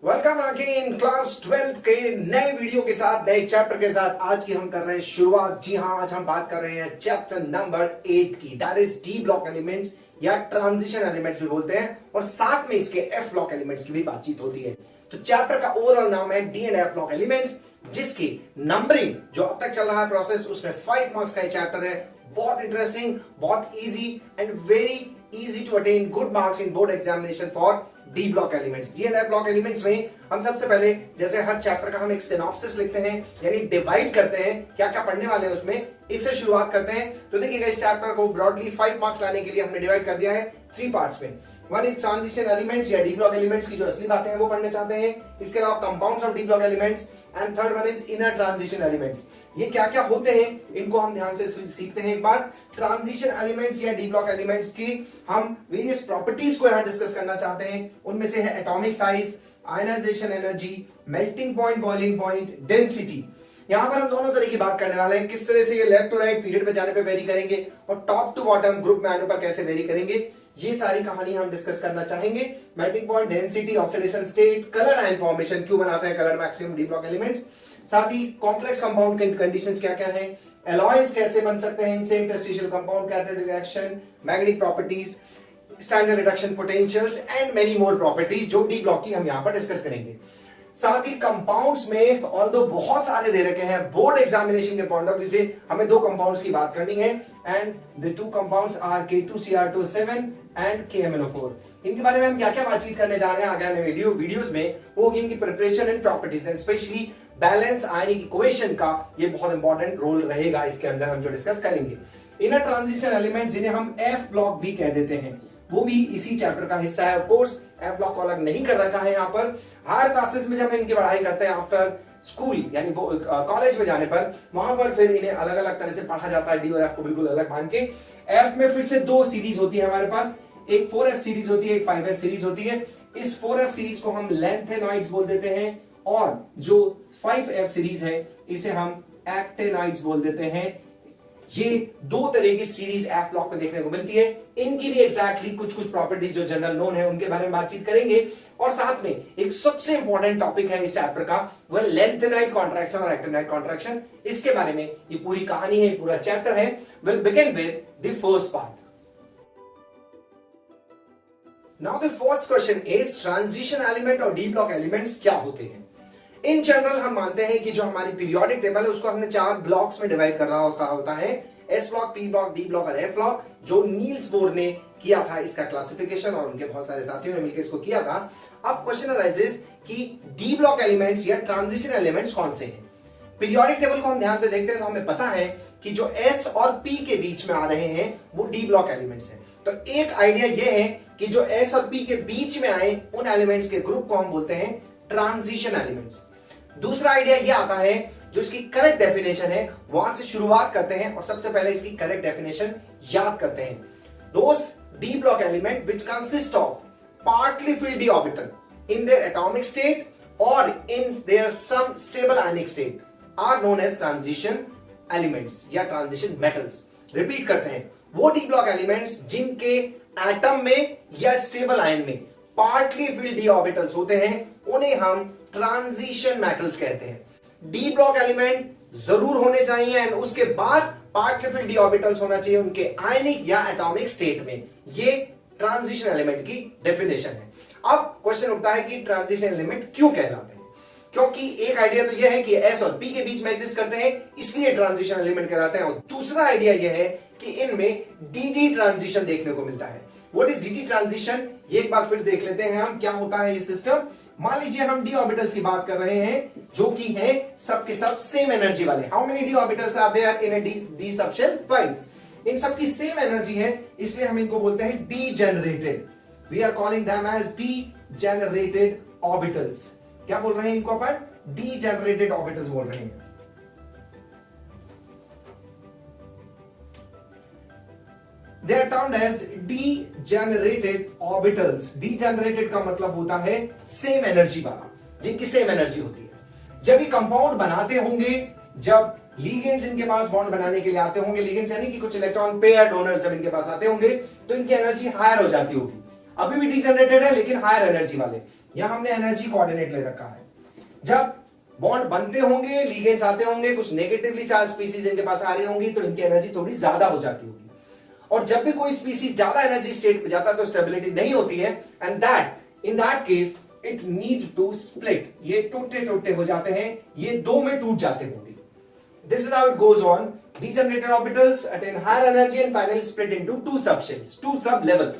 Welcome again class 12 के नए video के साथ, नए चैप्टर के साथ। आज की हम कर रहे हैं शुरुआत। जी हाँ, आज हम बात कर रहे हैं चैप्टर नंबर 8 की, that is D block elements या ट्रांजिशन एलिमेंट्स भी बोलते हैं, और साथ में इसके एफ ब्लॉक एलिमेंट्स की भी बातचीत होती है। तो चैप्टर का ओवरऑल नाम है D and F block elements, जिसकी नंबरिंग जो अब तक चल रहा है प्रोसेस, उसमें 5 मार्क्स का चैप्टर है। बहुत इंटरेस्टिंग, बहुत easy and very easy to attain good marks in board examination for D block elements। D and F block elements में हम सबसे पहले, जैसे हर चैप्टर का हम एक सिनॉप्सिस लिखते हैं, यानी डिवाइड करते हैं क्या क्या पढ़ने वाले हैं उसमें, इससे शुरुआत करते हैं। तो देखिएगा, इस चैप्टर को ब्रॉडली 5 मार्क्स लाने के लिए हमने डिवाइड कर दिया है 3 पार्ट्स में। वन इज ट्रांजिशन एलिमेंट्स या डी ब्लॉक एलिमेंट्स की जो असली बातें हैं वो पढ़ने चाहते हैं। इसके अलावा compounds of D block elements, and third one is inner transition elements. ये क्या क्या होते हैं इनको हम ध्यान से सीखते हैं। एक बार ट्रांजिशन एलिमेंट्स या डी ब्लॉक एलिमेंट्स की हम वेरियस प्रॉपर्टीज को यहां डिस्कस करना चाहते हैं। उनमें से है atomic size, ionisation energy, melting point, boiling point, density. यहां पर हम दोनों तरह की बात करने वाले हैं, किस तरह से ये लेफ्ट टू राइट पीरियड पे जाने पे वेरी करेंगे और टॉप टू बॉटम ग्रुप में आने पर कैसे वेरी करेंगे। ये सारी कहानी हम डिस्कस करना चाहेंगे। Melting point, density, oxidation state, colour ion formation, क्यों बनाते हैं colour maximum D block elements, साथ ही कॉम्प्लेक्स कंपाउंड कंडीशंस क्या क्या हैं, एलॉयज कैसे बन सकते हैं इनसे, interstitial compound, catalytic reaction, magnetic properties, standard reduction potentials and many more properties जो डी ब्लॉक की हम यहां पर डिस्कस करेंगे। साथ ही कंपाउंड्स में ऑल्दो बहुत सारे दे रखे हैं, बोर्ड एग्जामिनेशन के पॉइंट ऑफ व्यू से हमें 2 कंपाउंड्स की बात करनी है, and the 2 compounds are K2Cr2 and KMnO4। इनके बारे में हम क्या क्या बातचीत करने जा रहे हैं आगे आने वीडियोस में, वो होगी इनकी preparation and properties, and specially balance ionic equation का ये बहुत इंपॉर्टेंट रोल रहेगा इसके अंदर हम जो डिस्कस करेंगे। इनर ट्रांजिशन एलिमेंट जिन्हें हम एफ ब्लॉक भी कह देते हैं, वो भी इसी चैप्टर का हिस्सा है। ऑफ कोर्स एफ ब्लॉक को अलग नहीं कर रखा है यहाँ पर। हायर क्लासेस में जब इनकी पढ़ाई करते हैं आफ्टर स्कूल यानी कॉलेज में जाने पर, वहां पर फिर इन्हें अलग अलग तरह से पढ़ा जाता है, डी और एफ को बिल्कुल अलग मान के। एफ में फिर से 2 सीरीज होती है हमारे पास, एक 4F सीरीज होती है, एक 5F सीरीज होती है। इस 4F सीरीज को हम लैंथेनॉइड्स बोल देते हैं, और जो 5F सीरीज है इसे हम एक्टेनॉइड्स बोल देते हैं। ये 2 तरह की सीरीज एफ ब्लॉक में देखने को मिलती है। इनकी भी एग्जैक्टली कुछ कुछ प्रॉपर्टीज जो जनरल नोन है उनके बारे में बातचीत करेंगे, और साथ में एक सबसे इंपॉर्टेंट टॉपिक है इस चैप्टर का, वह लैंथेनाइड कॉन्ट्रैक्शन और एक्टिनाइड कॉन्ट्रैक्शन। इसके बारे में ये पूरी कहानी है, पूरा चैप्टर है। Will begin with the first part. Now the first question is transition element और डी ब्लॉक एलिमेंट्स क्या होते हैं। इन जनरल हम मानते हैं कि जो हमारी पीरियोडिक टेबल है उसको हमने 4 ब्लॉक्स में डिवाइड कर रहा होता है, S block, P block, D block और एफ ब्लॉक, जो नील्स बोर ने किया था इसका क्लासिफिकेशन, और उनके बहुत सारे साथियों ने मिलकर इसको किया था। अब क्वेश्चन अराइजेस कि डी ब्लॉक एलिमेंट्स या ट्रांजिशन एलिमेंट्स कौन से हैं। पीरियोडिक टेबल को हम ध्यान से देखते हैं तो हमें पता है कि जो एस और पी के बीच में आ रहे हैं वो डी ब्लॉक एलिमेंट्स हैं। तो एक आइडिया ये है कि जो एस और पी के बीच में आए उन एलिमेंट्स के ग्रुप को हम बोलते हैं ट्रांजिशन एलिमेंट्स। दूसरा आइडिया ये आता है, जो इसकी करेक्ट डेफिनेशन है वहां से शुरुआत करते हैं और सबसे पहले इसकी करेक्ट डेफिनेशन याद करते हैं। Those d block element which consist of partly filled d orbital in their atomic state or in their some stable ionic state are known as transition elements या transition metals। रिपीट करते हैं, वो D block elements जिनके atom में या stable ion में partly filled d orbitals होते हैं उन्हें हम ट्रांजिशन मेटल्स कहते हैं। डी ब्लॉक एलिमेंट जरूर होने चाहिए, एंड उसके बाद पार्टली फिल्ड डी ऑर्बिटल्स होना चाहिए उनके आयनिक या एटॉमिक स्टेट में। ये ट्रांजिशन एलिमेंट की डेफिनेशन है। अब क्वेश्चन उठता है कि ट्रांजिशन एलिमेंट क्यों कहलाते हैं, क्योंकि एक आइडिया तो यह है कि एस और पी के बीच में एग्जिस्ट करते हैं इसलिए ट्रांजिशन एलिमेंट कहलाते हैं, और दूसरा आइडिया यह है कि इनमें डी ट्रांजिशन देखने को मिलता है। व्हाट इज डी ट्रांजिशन, ये एक बार फिर देख लेते हैं हम क्या होता है ये सिस्टम। मान लीजिए हम डी ऑर्बिटल्स की बात कर रहे हैं जो कि है सबके सब सेम एनर्जी वाले। How many d orbitals are there in a d subshell? 5। इन सबकी सेम एनर्जी है, इसलिए हम इनको बोलते हैं degenerated. We are calling them as degenerated orbitals. क्या बोल रहे हैं इनको अपन? डीजेनरेटेड ऑर्बिटल्स बोल रहे हैं। They are termed as degenerated orbitals। degenerated का मतलब होता है सेम एनर्जी वाला, जिनकी सेम एनर्जी होती है। जब ये कंपाउंड बनाते होंगे, जब लिगेंड्स इनके पास बॉन्ड बनाने के लिए आते होंगे, लिगेंड्स यानी कि कुछ इलेक्ट्रॉन पेयर डोनर्स जब इनके पास आते होंगे तो इनकी एनर्जी हायर हो जाती होगी। अभी भी डिजेनरेटेड है लेकिन हायर एनर्जी वाले। यहां हमने एनर्जी कोऑर्डिनेट ले रखा है। जब बॉन्ड बनते होंगे, लिगेंड्स आते होंगे, कुछ नेगेटिवली चार्ज स्पीसीज इनके पास आ रही होंगी, तो इनकी एनर्जी थोड़ी ज्यादा हो जाती होगी। और जब भी कोई स्पीसीज ज्यादा एनर्जी स्टेट पे जाता है तो स्टेबिलिटी नहीं होती है, and that in that case it need to split. ये टूटे टूटे हो जाते हैं, ये दो में टूट जाते होंगे। This is how it goes on. Degenerated orbitals attain higher energy and finally split into two subshells, two sub levels.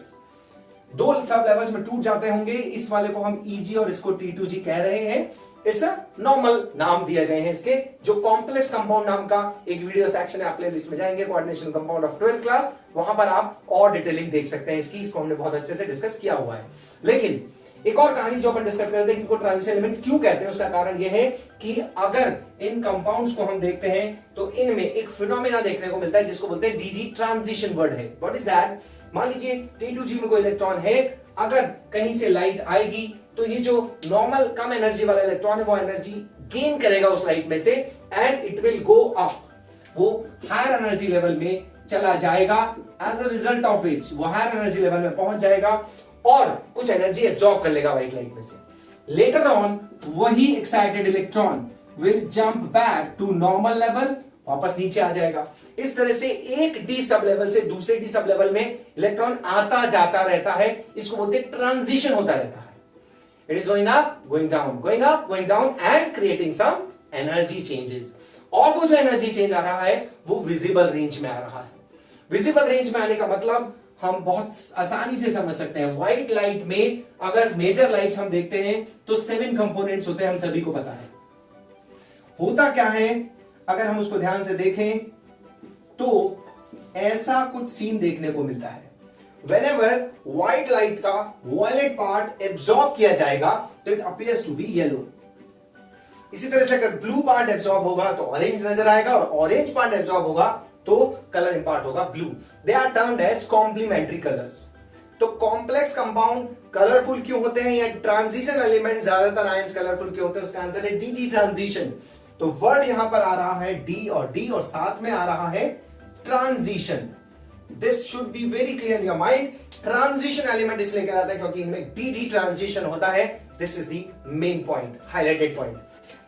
दो सब लेवल्स में टूट जाते होंगे। इस वाले को हम EG और इसको T2G कह रहे हैं। इट्स अ नॉर्मल नाम दिए गए हैं इसके। जो कॉम्प्लेक्स कंपाउंड नाम का एक वीडियो सेक्शन है, आप प्लेलिस्ट में जाएंगे, coordination compound of 12th class, वहां पर आप और डिटेलिंग देख सकते हैं इसकी। इसको हमने बहुत अच्छे से डिस्कस किया हुआ है। लेकिन एक और कहानी जो अपन डिस्कस करते हैं, इनको ट्रांजिशन एलिमेंट्स क्यों कहते हैं, उसका कारण यह है कि अगर इन कंपाउंड्स को हम देखते हैं तो इनमें एक फिनोमेना देखने को मिलता है जिसको बोलते हैं डीडी ट्रांजिशन वर्ड है। What is that? मान लीजिए T2G में कोई इलेक्ट्रॉन है, अगर कहीं से लाइट आएगी तो ये जो नॉर्मल कम एनर्जी वाला इलेक्ट्रॉन है वो एनर्जी गेन करेगा उस लाइट में से, and it will go up, वो हायर एनर्जी लेवल में चला जाएगा। As a result of which वो हायर एनर्जी लेवल में पहुंच जाएगा और कुछ एनर्जी एब्जॉर्ब कर लेगा व्हाइट लाइट में से। लेटर ऑन वही excited electron will jump back to normal level, वापस नीचे आ जाएगा। इस तरह से एक डी सब लेवल से दूसरे डी सब लेवल में इलेक्ट्रॉन आता जाता रहता है। इसको बोलते हैं ट्रांजिशन होता रहता है। It is going up, going down, going up, going down and creating some energy changes. और वो जो एनर्जी चेंज आ रहा है वो विजिबल रेंज में आ रहा है। विजिबल रेंज में आने का मतलब हम बहुत आसानी से समझ सकते हैं। व्हाइट लाइट में अगर मेजर लाइट्स हम देखते हैं तो 7 कंपोनेंट्स होते हैं, हम सभी को पता है। होता क्या है, अगर हम उसको ध्यान से देखें तो ऐसा कुछ सीन देखने को मिलता है। Whenever व्हाइट लाइट का वायलेट पार्ट एब्जॉर्ब किया जाएगा तो it appears to be yellow. इसी तरह से अगर ब्लू पार्ट एब्जॉर्ब होगा तो ऑरेंज नजर आएगा, और ऑरेंज पार्ट एब्जॉर्ब होगा तो कलर इंपार्ट होगा blue. They are termed as complementary colours. तो कॉम्प्लेक्स कंपाउंड कलरफुल क्यों होते हैं, या ट्रांजिशन एलिमेंट ज्यादातर आयंस कलरफुल क्यों होते हैं, उसका आंसर है डीडी ट्रांजिशन। तो वर्ड यहां पर आ रहा है डी और डी, और साथ में आ रहा है transition. This should be very clear in your mind. Transition element इसलिए कहा जाता है क्योंकि इनमें डीडी ट्रांजिशन होता है। This is the main point, highlighted point.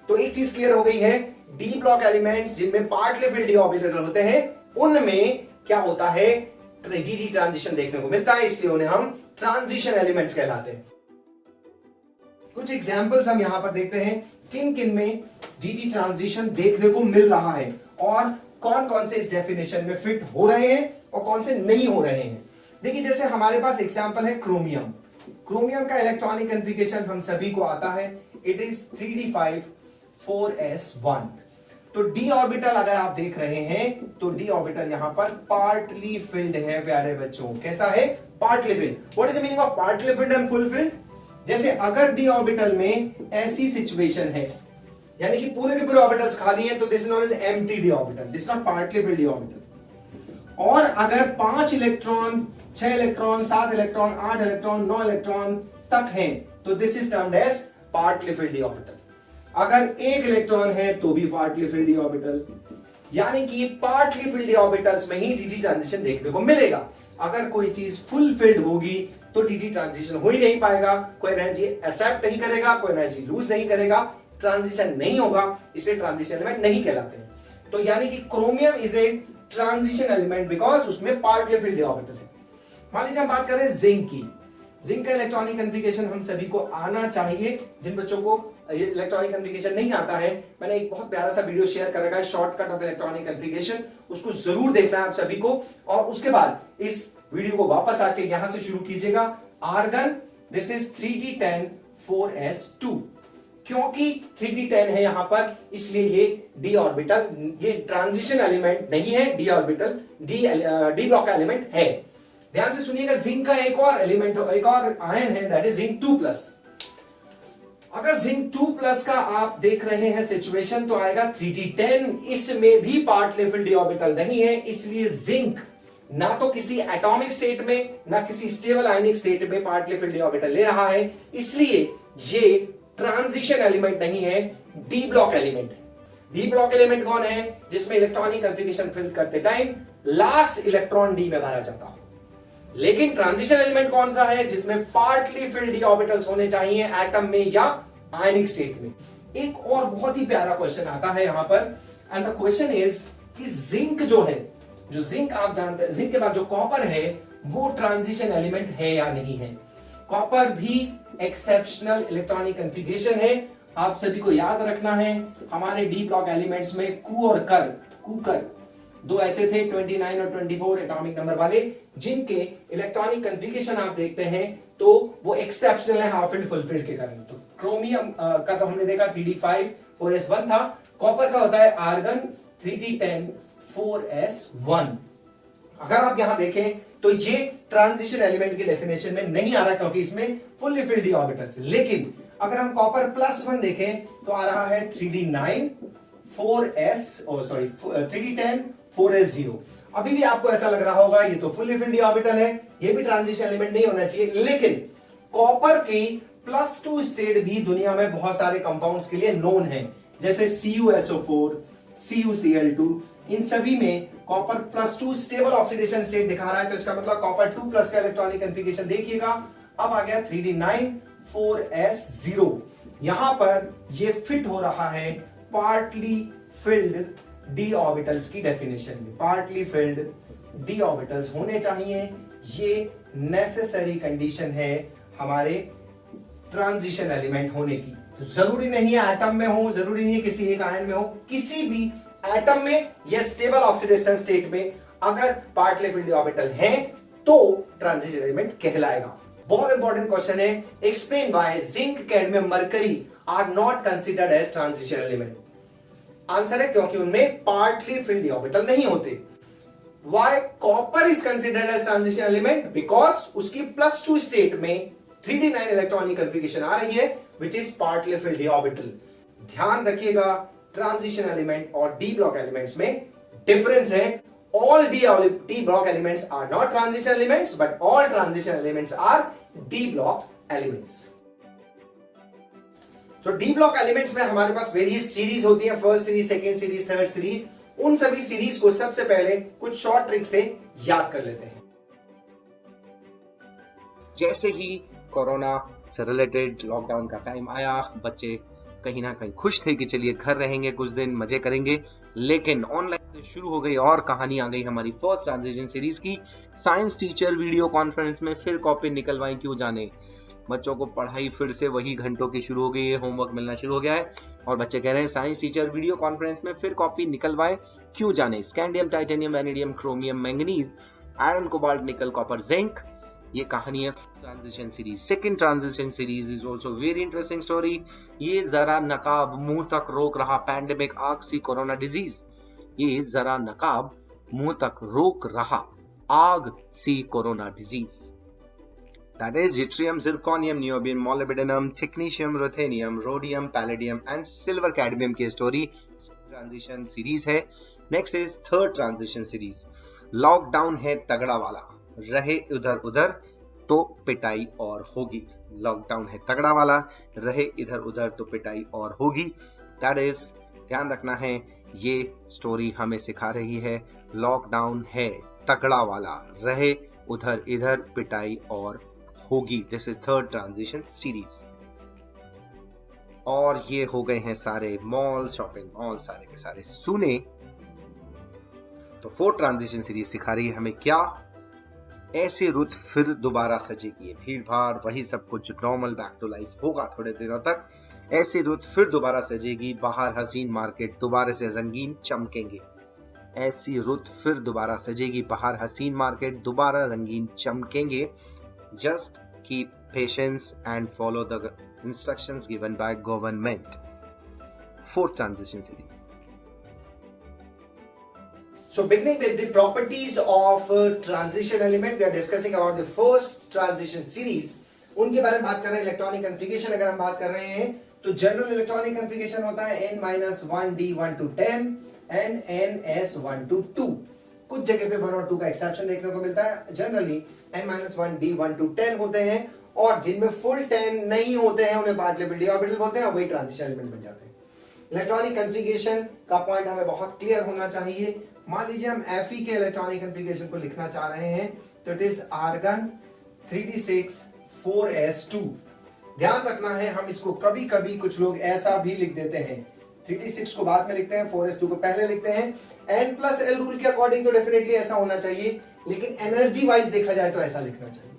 तो एक चीज क्लियर हो गई है, डी ब्लॉक एलिमेंट्स जिनमें पार्टली फिल्ड डी ऑर्बिटल होते हैं उनमें क्या होता है, डीडी ट्रांजिशन देखने को मिलता है, इसलिए उन्हें हम ट्रांजिशन एलिमेंट्स कहलाते हैं। कुछ एग्जांपल्स हम यहां पर देखते हैं किन किन में डीडी ट्रांजिशन देखने को मिल रहा है और कौन कौन से इस डेफिनेशन में फिट हो रहे हैं और कौन से नहीं हो रहे हैं। देखिए, जैसे हमारे पास एग्जांपल है क्रोमियम। क्रोमियम का इलेक्ट्रॉनिक कॉन्फ़िगरेशन हम सभी को आता है, इट इज 3d5 4s1। तो डी ऑर्बिटल अगर आप देख रहे हैं तो डी ऑर्बिटल यहां पर पार्टली फिल्ड है प्यारे बच्चों। कैसा है? Partly field. What is the meaning of partly filled and full field? जैसे अगर डी ऑर्बिटल में ऐसी सिचुएशन है, यानी कि पूरे के पूरे ऑर्बिटल्स खाली हैं, तो this is known as empty d orbital, this not partly filled d orbital. और अगर 5 electron, 6 electron, 7 electron, 8 electron, 9 electron तक हैं, तो this is termed as partly filled d orbital. अगर 1 इलेक्ट्रॉन है तो भी पार्टली फिल्ड डी ऑर्बिटल। यानी कि पार्टली फिल्ड डी ऑर्बिटल्स में ही डीडी ट्रांजिशन देखने को मिलेगा। अगर कोई चीज फुल फिल्ड होगी तो डीडी ट्रांजिशन हो ही नहीं पाएगा, कोई एनर्जी एक्सेप्ट नहीं करेगा, कोई एनर्जी लूज नहीं करेगा, ट्रांजिशन नहीं होगा, इसलिए ट्रांजिशन एलिमेंट नहीं कहलाते हैं। तो यानी कि chromium is a transition element because उसमें पार्टली फिल्ड ऑर्बिटल है। मान लीजिए हम बात करें जिंक की। जिंक का इलेक्ट्रॉनिक कॉन्फ़िगरेशन हम सभी को आना चाहिए। जिन बच्चों को ये इलेक्ट्रॉनिक कॉन्फ़िगरेशन नहीं आता है, मैंने एक बहुत प्यारा सा वीडियो शेयर कर रखा है, शॉर्टकट ऑफ इलेक्ट्रॉनिक कॉन्फ़िगरेशन, उसको जरूर देखना है आप सभी को। और उसके बाद इस वीडियो को वापस आके यहां से शुरू कीजिएगा। Argon, this is 3d10 4s2। क्योंकि 3d10 है यहां पर, इसलिए ये डी ऑर्बिटल, ये ट्रांजिशन एलिमेंट नहीं है, d orbital d block element है। ध्यान से सुनिएगा, जिंक का एक और एलिमेंट, एक और आयन है, दैट इज जिंक 2+। अगर जिंक 2+ का आप देख रहे हैं सिचुएशन तो आएगा 3d10। इसमें भी पार्टली फिल्ड डी ऑर्बिटल नहीं है, इसलिए जिंक ना तो किसी एटॉमिक स्टेट में ना किसी स्टेबल आयनिक स्टेट में पार्टली फिल्ड डी ऑर्बिटल ले रहा है, इसलिए ये ट्रांजिशन एलिमेंट नहीं है, डी ब्लॉक एलिमेंट है। डी ब्लॉक एलिमेंट कौन है? जिसमें इलेक्ट्रॉनिक कॉन्फ़िगरेशन फिल करते टाइम लास्ट इलेक्ट्रॉन डी में भरा जाता हो। लेकिन ट्रांजिशन एलिमेंट कौन सा है जिसमें पार्टली फिल्ड डी ऑर्बिटल्स होने चाहिए एटम में या आयनिक स्टेट में। एक और बहुत ही प्यारा क्वेश्चन आता है यहां पर, एंड द क्वेश्चन इज कि जिंक जो है, जो जिंक आप जानते हैं, जिंक के बाद जो कॉपर है वो ट्रांजिशन एलिमेंट है या नहीं है। कॉपर भी एक्सेप्शनल इलेक्ट्रॉनिक कॉन्फ़िगरेशन है। आप सभी को याद रखना है हमारे डी ब्लॉक एलिमेंट्स में कू और कर दो ऐसे थे 29 और 24 एटॉमिक नंबर वाले, जिनके इलेक्ट्रॉनिक कॉन्फ़िगरेशन आप देखते हैं तो वो एक्सेप्शनल है हाफ फील्ड फुल फील्ड के कारण। तो क्रोमियम का तो हमने देखा 3d5 4s1 था, कॉपर का होता है आर्गन 3d10 4s1। अगर आप यहां देखें तो ये ट्रांजिशन एलिमेंट की डेफिनेशन में नहीं आ रहा क्योंकि इसमें फुल्ली फिल्ड डी ऑर्बिटल्स। लेकिन अगर हम कॉपर +1 देखें तो आ रहा है 3d9 3d10 4s0। अभी भी आपको ऐसा लग रहा होगा ये तो फुल्ली फिल्ड डी ऑर्बिटल है, ये भी ट्रांजिशन एलिमेंट नहीं होना चाहिए। लेकिन कॉपर की +2 स्टेट भी दुनिया में बहुत सारे कंपाउंड्स के लिए नोन है, जैसे CuSO4, CuCl2, इन सभी में कॉपर +2 स्टेबल ऑक्सीडेशन स्टेट दिखा रहा है। तो इसका मतलब कॉपर 2+ का इलेक्ट्रॉनिक कॉन्फ़िगरेशन देखिएगा। अब आ गया 3d9 4s0, यहां पर ये फिट हो रहा है पार्टली फिल्ड डी ऑर्बिटल्स की डेफिनेशन में। पार्टली फिल्ड डी ऑर्बिटल्स होने चाहिए, ये नेसेसरी कंडीशन है हमारे ट्रांजिशन एलिमेंट होने की। तो जरूरी नहीं है एटम में हो, जरूरी नहीं है किसी एक आयन में हो, किसी भी एटम में या स्टेबल ऑक्सीडेशन स्टेट में अगर पार्टली फिल्ड डी ऑर्बिटल है तो ट्रांजिशन एलिमेंट कहलाएगा। बहुत इंपॉर्टेंट क्वेश्चन है, explain why zinc, cadmium, mercury are not considered as transition element. Answer है क्योंकि उनमें पार्टली फिल्ड डी ऑर्बिटल नहीं होते। Why copper is considered as transition element, because उसकी +2 स्टेट में 3d9 इलेक्ट्रॉनिक कॉन्फ़िगरेशन आ रही है which is partly filled d orbital. ध्यान रखिएगा ट्रांजिशन एलिमेंट और डी ब्लॉक एलिमेंट्स में डिफरेंस है। All D block elements are not transition elements, but all transition elements are D block elements. So D block elements में हमारे पास various series होती है, first series, second series, third series. उन सभी series को सबसे पहले कुछ शॉर्ट ट्रिक से याद कर लेते हैं। जैसे ही कोरोना से रिलेटेड लॉकडाउन का टाइम आया, बच्चे कहीं ना कहीं खुश थे कि चलिए घर रहेंगे, कुछ दिन मजे करेंगे, लेकिन ऑनलाइन से शुरू हो गई और कहानी आ गई हमारी फर्स्ट ट्रांजिशन सीरीज की। साइंस टीचर वीडियो कॉन्फ्रेंस में फिर कॉपी निकलवाई, क्यों जाने। बच्चों को पढ़ाई फिर से वही घंटों की शुरू हो गई है, होमवर्क मिलना शुरू हो गया है और बच्चे कह रहे हैं साइंस टीचर वीडियो कॉन्फ्रेंस में फिर कॉपी निकलवाए, क्यों जाने। Scandium, titanium, vanadium, chromium, manganese, iron, cobalt, निकल, कॉपर, जिंक, ये कहानी है transition series. Second transition series is also very interesting story. ये जरा नकाब मुंह तक रोक रहा पैंडेमिक आग सी कोरोना डिजीज। ये जरा नकाब मुंह तक रोक रहा आग सी corona disease. That is yttrium, zirconium, niobium, molybdenum, technetium, ruthenium, rhodium, palladium and silver cadmium की स्टोरी ट्रांजिशन सीरीज है। Next is third transition series. Lockdown है तगड़ा वाला, रहे इधर उधर तो पिटाई और होगी। लॉकडाउन है तगड़ा वाला, रहे इधर उधर तो पिटाई और होगी। दैट इज, ध्यान रखना है, ये स्टोरी हमें सिखा रही है लॉकडाउन है तगड़ा वाला, रहे उधर इधर पिटाई और होगी। This is third transition series. और ये हो गए हैं सारे मॉल, शॉपिंग मॉल सारे के सारे सुने। तो फोर्थ ट्रांजिशन सीरीज सिखा रही है हमें क्या, ऐसी रुत फिर दोबारा सजेगी। भीड़ भाड़ वही सब कुछ नॉर्मल, बैक टू लाइफ होगा थोड़े दिनों तक। ऐसी रुत फिर दोबारा सजेगी, बाहर हसीन मार्केट दोबारा से रंगीन चमकेंगे। ऐसी रुत फिर दोबारा सजेगी, बाहर हसीन मार्केट दोबारा रंगीन चमकेंगे। Just keep patience and follow the instructions given by government. Fourth transition series. So beginning with the properties of transition element, we are discussing about the first transition series. उनके बारे में बात कर रहे हैं। इलेक्ट्रॉनिक कॉन्फ़िगरेशन अगर हम बात कर रहे हैं तो जनरल इलेक्ट्रॉनिक कॉन्फ़िगरेशन होता है n-1d1 to 10 and ns1 to 2। कुछ जगह पे 1 और 2 का एक्सेप्शन देखने को मिलता है। जनरली n-1d1 to 10 होते हैं और जिनमें फुल 10 नहीं होते हैं उन्हें पार्टली फिल्ड डी ऑर्बिटल बोलते हैं, वही ट्रांजिशन एलिमेंट बन जाते हैं। इलेक्ट्रॉनिक कॉन्फ़िगरेशन का पॉइंट हमें बहुत क्लियर होना चाहिए। मान लीजिए हम Fe के इलेक्ट्रॉनिक कॉन्फ़िगरेशन को लिखना चाह रहे हैं, तो it is argon 3d6 4s2। ध्यान रखना है, हम इसको कभी कभी कुछ लोग ऐसा भी लिख देते हैं, 3d6 को बाद में लिखते हैं, 4s2 को पहले लिखते हैं। n+l रूल के अकॉर्डिंग तो डेफिनेटली ऐसा होना चाहिए, लेकिन एनर्जी वाइज देखा जाए तो ऐसा लिखना चाहिए।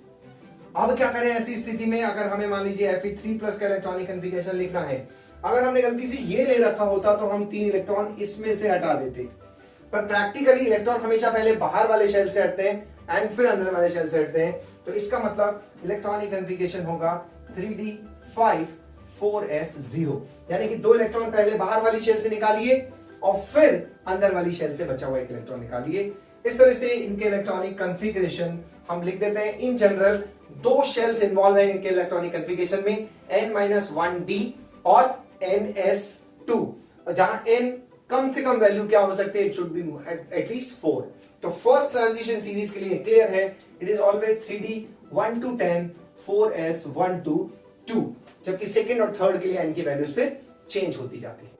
अब क्या करें ऐसी स्थिति में, अगर हमें मान लीजिए Fe3+ का इलेक्ट्रॉनिक कॉन्फ़िगरेशन लिखना है, अगर हमने गलती से ये ले रखा होता तो हम 3 इलेक्ट्रॉन इसमें से हटा देते, पर प्रैक्टिकली इलेक्ट्रॉन हमेशा पहले बाहर वाले शेल से हटते हैं एंड फिर अंदर वाले शेल से हटते हैं। तो इसका मतलब इलेक्ट्रॉनिक कॉन्फ़िगरेशन होगा 3d5 4s0, यानी कि 2 इलेक्ट्रॉन पहले बाहर वाली शेल से निकालिए और फिर अंदर वाली शेल से बचा हुआ एक इलेक्ट्रॉन निकालिए। इस तरह से इनके इलेक्ट्रॉनिक कॉन्फ़िगरेशन हम लिख देते हैं। इन जनरल 2 शेल्स इन्वॉल्व हैं इनके इलेक्ट्रॉनिक कॉन्फ़िगरेशन में, n-1d और ns2, जहां n कम से कम वैल्यू क्या हो सकती है, इट शुड बी एटलीस्ट 4। तो फर्स्ट ट्रांजिशन सीरीज के लिए क्लियर है, it is always 3d 1 to 10 4s 1 to 2, जबकि सेकंड और थर्ड के लिए n की वैल्यूज फिर चेंज होती जाती है।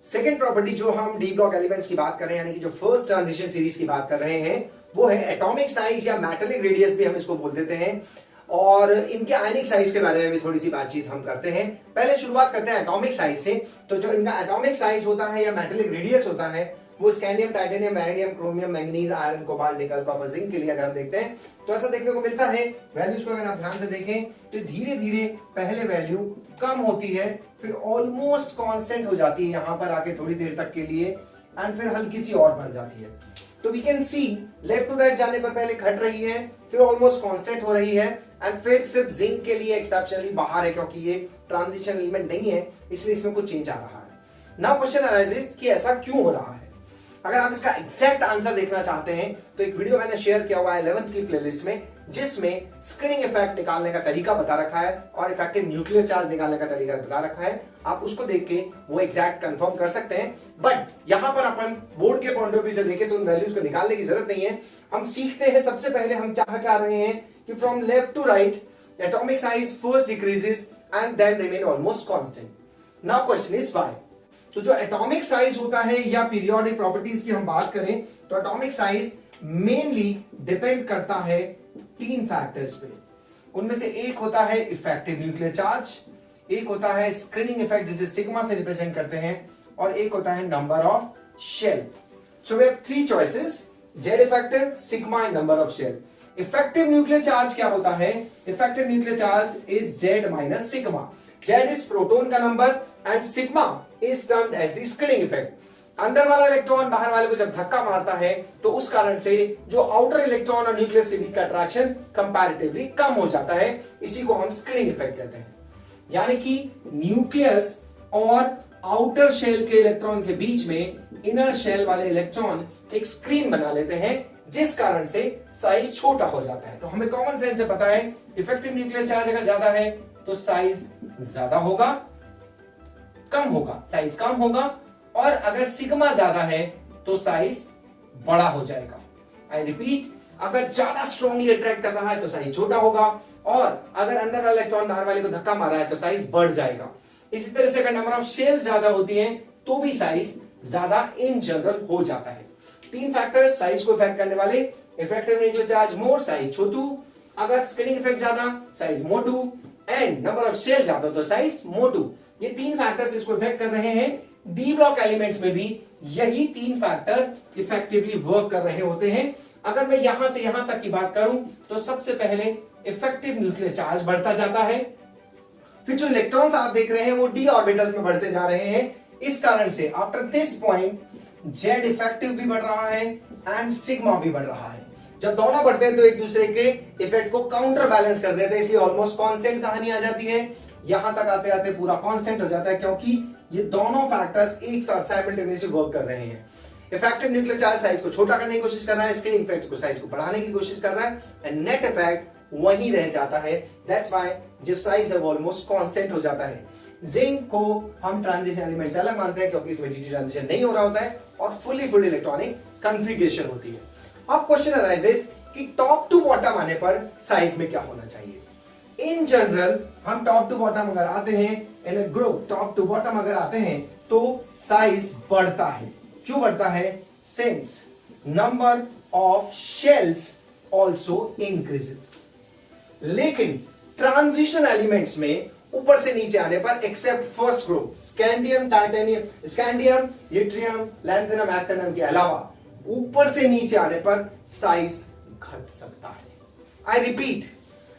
सेकंड प्रॉपर्टी जो हम डी ब्लॉक एलिमेंट्स की बात कर रहे हैं, यानी कि जो फर्स्ट ट्रांजिशन सीरीज की बात कर रहे हैं, वो है एटॉमिक साइज या मेटालिक रेडियस भी हम इसको बोल देते हैं, और इनके आयनिक साइज के बारे में भी थोड़ी सी बातचीत हम करते हैं। पहले शुरुआत करते हैं एटॉमिक साइज से। तो जो इनका एटॉमिक साइज होता है या मेटालिक रेडियस होता है, वो scandium, titanium, vanadium, chromium, manganese, iron, cobalt, निकल, कॉपर, जिंक के लिए अगर हम देखते हैं तो ऐसा देखने को मिलता है। वैल्यूज को अगर आप ध्यान से देखें तो धीरे धीरे पहले वैल्यू कम होती है, फिर ऑलमोस्ट कांस्टेंट हो जाती है यहां पर आके थोड़ी देर तक के लिए, एंड फिर हल्की सी और बढ़ जाती है। तो we can see left to right जाने पर पहले घट रही है, फिर ऑलमोस्ट कांस्टेंट हो रही है, एंड फिर सिर्फ जिंक के लिए एक्सेप्शनली बाहर है, क्योंकि ये ट्रांजिशन एलिमेंट नहीं है, इसलिए इसमें कुछ चेंज आ रहा है। नाउ क्वेश्चन अराइजेस कि ऐसा क्यों हो रहा है। अगर आप इसका एग्जैक्ट आंसर देखना चाहते हैं तो एक वीडियो मैंने शेयर किया हुआ है 11th की प्लेलिस्ट में, जिसमें स्क्रीनिंग इफेक्ट निकालने का तरीका बता रखा है और इफेक्टिव न्यूक्लियर चार्ज निकालने का तरीका बता रखा है। आप उसको देख के वो एग्जैक्ट कंफर्म कर सकते हैं, बट यहां पर अपन बोर्ड के पॉइंट ऑफ व्यू से देखें तो उन वैल्यूज को निकालने की जरूरत नहीं है। हम सीखते हैं, सबसे पहले हम चाह क्या रहे हैं कि from left to right atomic size first decreases and then remain almost constant. Now question is why. तो जो एटॉमिक साइज होता है या पीरियोडिक प्रॉपर्टीज की हम बात करें तो एटॉमिक साइज मेनली डिपेंड करता है 3 फैक्टर्स पे। उनमें से एक होता है इफेक्टिव न्यूक्लियर चार्ज, एक होता है स्क्रीनिंग इफेक्ट जिसे सिग्मा से रिप्रेजेंट करते हैं, और एक होता है number of shell. So we have 3 choices, Z effective, sigma and number of shell. Effective nuclear charge क्या होता है? Effective nuclear charge is Z minus sigma. Z is proton का number and sigma is termed as the screening effect. अंदर वाला electron बाहर वाले को जब धक्का मारता है तो उस कारण से जो आउटर इलेक्ट्रॉन और न्यूक्लियस के बीच का अट्रैक्शन कंपैरेटिवली कम हो जाता है, इसी को हम स्क्रीनिंग इफेक्ट कहते हैं। यानी कि न्यूक्लियस और आउटर शेल के इलेक्ट्रॉन के बीच में इनर शेल वाले इलेक्ट्रॉन एक स्क्रीन बना लेते हैं, जिस कारण से साइज छोटा हो जाता है। तो हमें कॉमन सेंस से पता है इफेक्टिव न्यूक्लियर चार्ज अगर ज्यादा है तो साइज ज्यादा होगा, कम होगा साइज कम होगा, और अगर सिग्मा ज्यादा है तो साइज बड़ा हो जाएगा। आई रिपीट, अगर ज्यादा स्ट्रांगली अट्रैक्ट कर रहा है तो साइज छोटा होगा, और अगर अंदर वाला इलेक्ट्रॉन बाहर वाले को धक्का मारा है तो साइज बढ़ जाएगा। इसी तरह से अगर नंबर ऑफ शेल्स ज्यादा होती हैं तो भी साइज ज्यादा इन जनरल हो जाता है। 3 फैक्टर्स साइज को इफेक्ट करने वाले, effective nuclear charge more size छोटू, अगर स्क्रीनिंग इफेक्ट ज्यादा साइज मोटू, एंड नंबर ऑफ शेल ज्यादा तो साइज मोटू। ये 3 फैक्टर्स इसको इफेक्ट कर रहे हैं। डी ब्लॉक एलिमेंट्स में भी यही 3 फैक्टर इफेक्टिवली वर्क कर रहे होते हैं। अगर मैं यहां से यहां तक की बात करूं तो सबसे पहले इफेक्टिव न्यूक्लियर चार्ज बढ़ता जाता है, फिर जो इलेक्ट्रॉन्स आप देख रहे हैं वो डी ऑर्बिटल्स में बढ़ते जा रहे हैं। इस कारण से after this point Z effective भी बढ़ रहा है एंड सिग्मा भी बढ़ रहा है। जब दोनों बढ़ते हैं तो एक दूसरे के इफेक्ट को काउंटर बैलेंस कर देते हैं, इसलिए ऑलमोस्ट कांस्टेंट कहानी आ जाती है। यहां तक आते आते पूरा कांस्टेंट हो जाता है, क्योंकि ये दोनों फैक्टर्स एक साथ साइमल्टेनियसली वर्क कर रहे हैं। इफेक्टिव न्यूक्लियर चार्ज साइज को छोटा करने की कोशिश कर रहा है, स्क्रीनिंग इफेक्ट को साइज को बढ़ाने की कोशिश कर रहा है, एंड नेट इफेक्ट वही रह जाता है। दैट्स व्हाई जो साइज है वो ऑलमोस्ट कांस्टेंट हो जाता है। जिंक को हम ट्रांजिशन एलिमेंट से अलग मानते हैं, क्योंकि इसमें डीटी ट्रांजिशन नहीं हो रहा होता है और फुल इलेक्ट्रॉनिक कॉन्फ़िगरेशन होती है। अब क्वेश्चन अराइजेस कि टॉप टू बॉटम आने पर साइज में क्या होना चाहिए। इन जनरल हम टॉप टू बॉटम अगर आते हैं, in a group top to bottom अगर आते हैं तो साइज बढ़ता है। क्यों बढ़ता है? Since number of shells also increases. लेकिन ट्रांजिशन एलिमेंट्स में ऊपर से नीचे आने पर except first group scandium, titanium, scandium, yttrium, lanthanum, actinium के अलावा ऊपर से नीचे आने पर साइज घट सकता है। I repeat,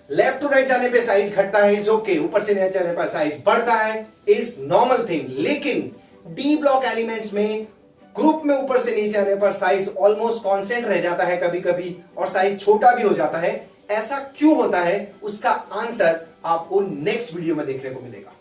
left to right जाने पे साइज घटता है इज ओके, ऊपर से नीचे आने पर साइज बढ़ता है इज नॉर्मल थिंग। लेकिन डी ब्लॉक एलिमेंट्स में ग्रुप में ऊपर से नीचे आने पर साइज ऑलमोस्ट कांस्टेंट रह जाता है कभी कभी, और साइज छोटा भी हो जाता है। ऐसा क्यों होता है उसका आंसर आपको नेक्स्ट वीडियो में देखने को मिलेगा।